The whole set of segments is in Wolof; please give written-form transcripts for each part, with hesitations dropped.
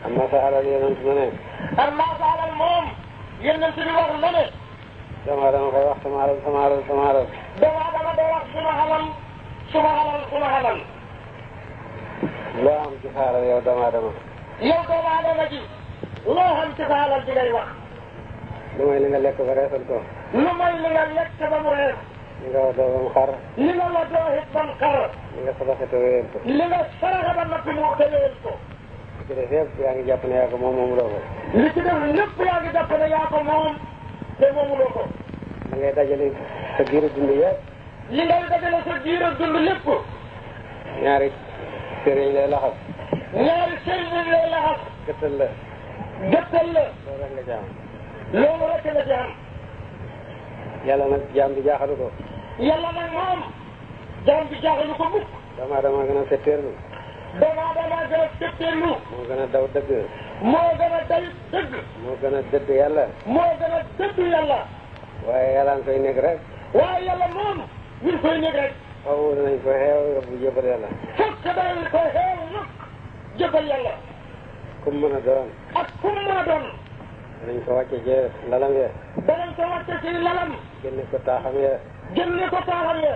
amma sa alal yonent na ne. amma sa alal moom yonent bi wax na ne. dama koy wax sama alal sama alal sama alal. dama day wax suma alal suma alal suma alal. loo am ci sa alal yow dama. yow doomu aadama ji loo xam ci sa alal bi ngay wax. lu may li nga lekk ba reesal ko. lu may li nga lekk ba mu rees. li nga wax doo ba mu xar. li nga la doo it ba mu xar. li nga saraxe te wéyal ko. li nga saraxe ba noppi mu te wéyal ko. li ci def yëpp yaa ngi jàpp ne yaa ko moom moomuloo ko. li ci def lépp yaa ngi jàpp ne yaa ko moom te moomuloo ko. li ngay dajale sa giiru dund yëpp. li ngay dajale sa giiru dund lépp. ñaari sëriñ lay laxas. ñaari sëriñ lay laxas. gëttal la. gëttal la. loolu rek nga ci am. loolu rek nga ci am. yàlla nag jaam bi jaaxalu ko. yàlla nag moom jaam bi jaaxalu ko mukk. dama gën a fetteerlu. dama gën a fetteerlu. moo gën a daw dëgg. moo gën a day dëgg. moo gën a dëdd yàlla. moo gën a dëdd yàlla. waaye yàlla nga koy nekk rek. waaye yàlla moom ñu ngi koy nekk rek. xaw danañ ko xeew yóbbu jëbal yàlla. fokk dañ ko xeew nag jëbal yàlla. kum mën a doon. ak kum mën a doon. danañ ko wàcce ci lalam ya. danañ ko wàcce ci lalam. génne ko taaxam ya. génne ko taaxam ya.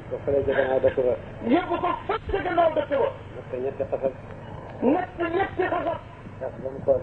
ko fële ca gannaaw dëkk ba. yóbbu ko fële ca gannaaw dëkk ba. natt ñetti xasab. natt ñetti xasab. gas ba mu toll